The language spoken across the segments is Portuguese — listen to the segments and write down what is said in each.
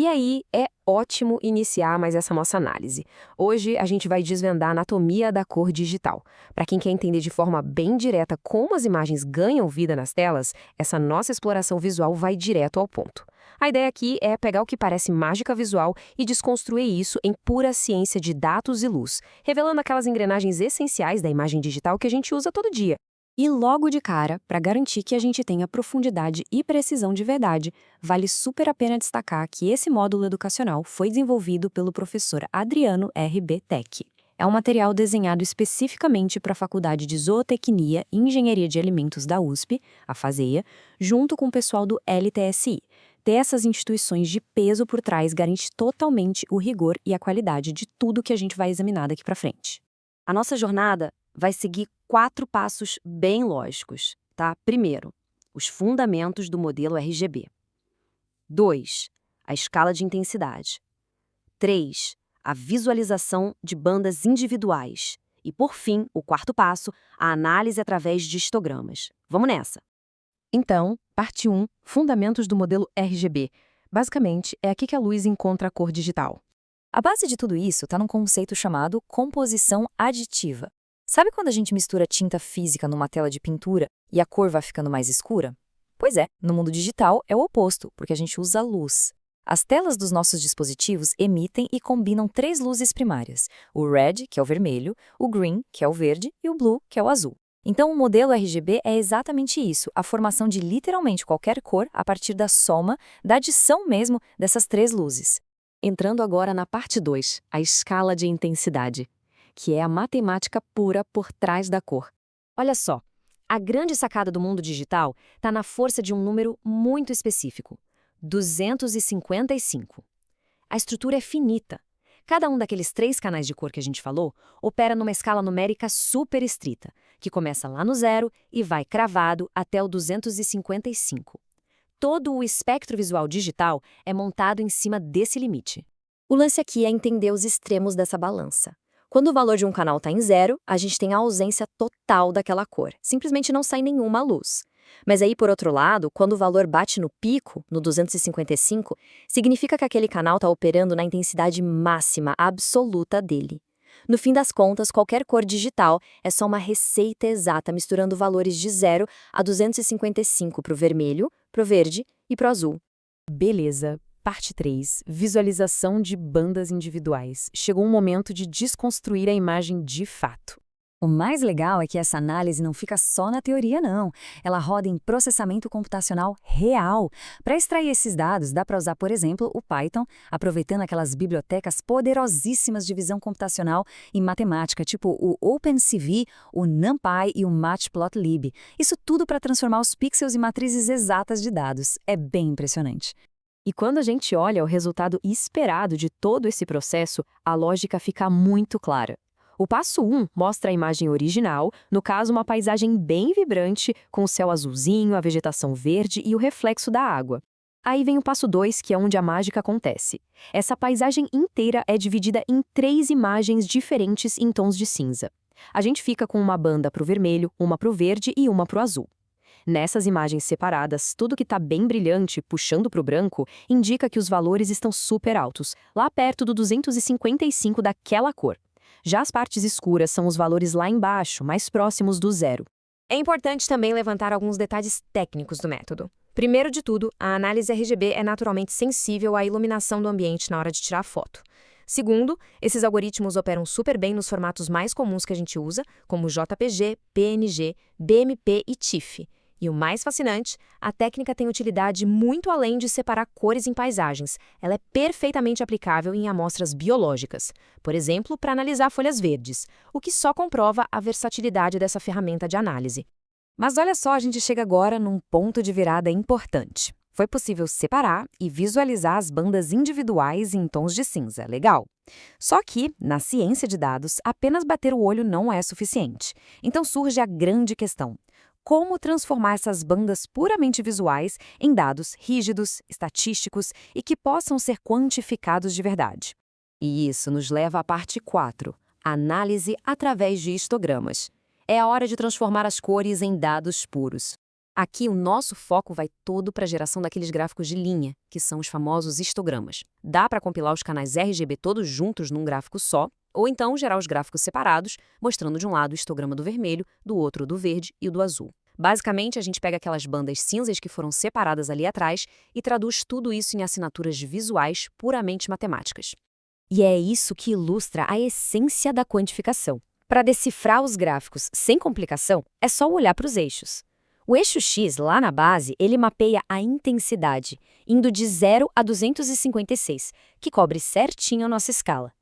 E aí, é ótimo iniciar mais essa nossa análise. Hoje a gente vai desvendar a anatomia da cor digital. Para quem quer entender de forma bem direta como as imagens ganham vida nas telas, essa nossa exploração visual vai direto ao ponto. A ideia aqui é pegar o que parece mágica visual e desconstruir isso em pura ciência de dados e luz, revelando aquelas engrenagens essenciais da imagem digital que a gente usa todo dia. E logo de cara, para garantir que a gente tenha profundidade e precisão de verdade, vale super a pena destacar que esse módulo educacional foi desenvolvido pelo professor Adriano R.B. Tech. É um material desenhado especificamente para a Faculdade de Zootecnia e Engenharia de Alimentos da USP, a FASEA, junto com o pessoal do LTSI. Ter essas instituições de peso por trás garante totalmente o rigor e a qualidade de tudo que a gente vai examinar daqui para frente. A nossa jornada vai seguir 4 passos bem lógicos, tá? Primeiro, os fundamentos do modelo RGB. 2, a escala de intensidade. 3, a visualização de bandas individuais. E, por fim, o 4º passo, a análise através de histogramas. Vamos nessa! Então, parte 1, fundamentos do modelo RGB. Basicamente, é aqui que a luz encontra a cor digital. A base de tudo isso está num conceito chamado composição aditiva. Sabe quando a gente mistura tinta física numa tela de pintura e a cor vai ficando mais escura? Pois é, no mundo digital é o oposto, porque a gente usa luz. As telas dos nossos dispositivos emitem e combinam 3 luzes primárias: o red, que é o vermelho, o green, que é o verde, e o blue, que é o azul. Então, o modelo RGB é exatamente isso, a formação de literalmente qualquer cor a partir da soma, da adição mesmo dessas 3 luzes. Entrando agora na parte 2, a escala de intensidade, que é a matemática pura por trás da cor. Olha só, a grande sacada do mundo digital está na força de um número muito específico, 255. A estrutura é finita. Cada um daqueles 3 canais de cor que a gente falou opera numa escala numérica super estrita, que começa lá no 0 e vai cravado até o 255. Todo o espectro visual digital é montado em cima desse limite. O lance aqui é entender os extremos dessa balança. Quando o valor de um canal está em 0, a gente tem a ausência total daquela cor. Simplesmente não sai nenhuma luz. Mas aí, por outro lado, quando o valor bate no pico, no 255, significa que aquele canal está operando na intensidade máxima absoluta dele. No fim das contas, qualquer cor digital é só uma receita exata misturando valores de 0 a 255 para o vermelho, para o verde e para o azul. Beleza. Parte 3. Visualização de bandas individuais. Chegou um momento de desconstruir a imagem de fato. O mais legal é que essa análise não fica só na teoria, não. Ela roda em processamento computacional real. Para extrair esses dados, dá para usar, por exemplo, o Python, aproveitando aquelas bibliotecas poderosíssimas de visão computacional e matemática, tipo o OpenCV, o NumPy e o Matplotlib. Isso tudo para transformar os pixels em matrizes exatas de dados. É bem impressionante. E quando a gente olha o resultado esperado de todo esse processo, a lógica fica muito clara. O passo 1 mostra a imagem original, no caso uma paisagem bem vibrante, com o céu azulzinho, a vegetação verde e o reflexo da água. Aí vem o passo 2, que é onde a mágica acontece. Essa paisagem inteira é dividida em 3 imagens diferentes em tons de cinza. A gente fica com uma banda para o vermelho, uma para o verde e uma para o azul. Nessas imagens separadas, tudo que está bem brilhante, puxando para o branco, indica que os valores estão super altos, lá perto do 255 daquela cor. Já as partes escuras são os valores lá embaixo, mais próximos do 0. É importante também levantar alguns detalhes técnicos do método. Primeiro de tudo, a análise RGB é naturalmente sensível à iluminação do ambiente na hora de tirar a foto. Segundo, esses algoritmos operam super bem nos formatos mais comuns que a gente usa, como JPG, PNG, BMP e TIFF. E o mais fascinante, a técnica tem utilidade muito além de separar cores em paisagens. Ela é perfeitamente aplicável em amostras biológicas, por exemplo, para analisar folhas verdes, o que só comprova a versatilidade dessa ferramenta de análise. Mas olha só, a gente chega agora num ponto de virada importante. Foi possível separar e visualizar as bandas individuais em tons de cinza, legal? Só que, na ciência de dados, apenas bater o olho não é suficiente. Então surge a grande questão: como transformar essas bandas puramente visuais em dados rígidos, estatísticos e que possam ser quantificados de verdade? E isso nos leva à parte 4, análise através de histogramas. É a hora de transformar as cores em dados puros. Aqui o nosso foco vai todo para a geração daqueles gráficos de linha, que são os famosos histogramas. Dá para compilar os canais RGB todos juntos num gráfico só, ou então gerar os gráficos separados, mostrando de um lado o histograma do vermelho, do outro do verde e o do azul. Basicamente, a gente pega aquelas bandas cinzas que foram separadas ali atrás e traduz tudo isso em assinaturas visuais puramente matemáticas. E é isso que ilustra a essência da quantificação. Para decifrar os gráficos sem complicação, é só olhar para os eixos. O eixo X, lá na base, ele mapeia a intensidade, indo de 0 a 256, que cobre certinho a nossa escala.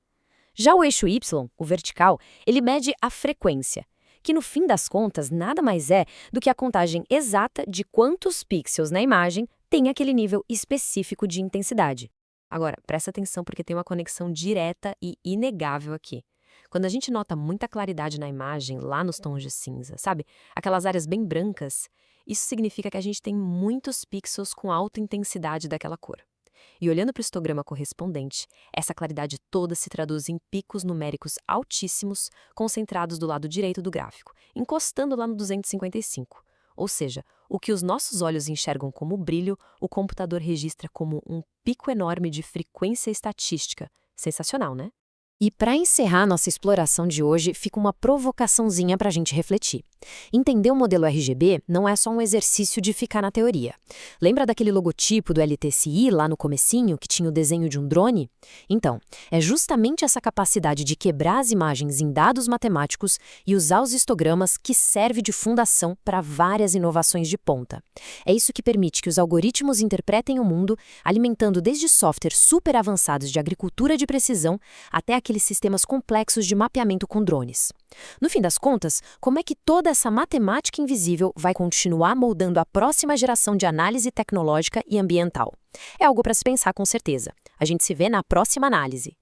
Já o eixo Y, o vertical, ele mede a frequência, que no fim das contas nada mais é do que a contagem exata de quantos pixels na imagem tem aquele nível específico de intensidade. Agora, presta atenção porque tem uma conexão direta e inegável aqui. Quando a gente nota muita claridade na imagem, lá nos tons de cinza, sabe? Aquelas áreas bem brancas, isso significa que a gente tem muitos pixels com alta intensidade daquela cor. E olhando para o histograma correspondente, essa claridade toda se traduz em picos numéricos altíssimos concentrados do lado direito do gráfico, encostando lá no 255. Ou seja, o que os nossos olhos enxergam como brilho, o computador registra como um pico enorme de frequência estatística. Sensacional, né? E para encerrar nossa exploração de hoje, fica uma provocaçãozinha para a gente refletir. Entender o modelo RGB não é só um exercício de ficar na teoria. Lembra daquele logotipo do LTCI lá no comecinho, que tinha o desenho de um drone? Então, é justamente essa capacidade de quebrar as imagens em dados matemáticos e usar os histogramas que serve de fundação para várias inovações de ponta. É isso que permite que os algoritmos interpretem o mundo, alimentando desde softwares super avançados de agricultura de precisão até aqueles sistemas complexos de mapeamento com drones. No fim das contas, como é que toda essa matemática invisível vai continuar moldando a próxima geração de análise tecnológica e ambiental? É algo para se pensar com certeza. A gente se vê na próxima análise.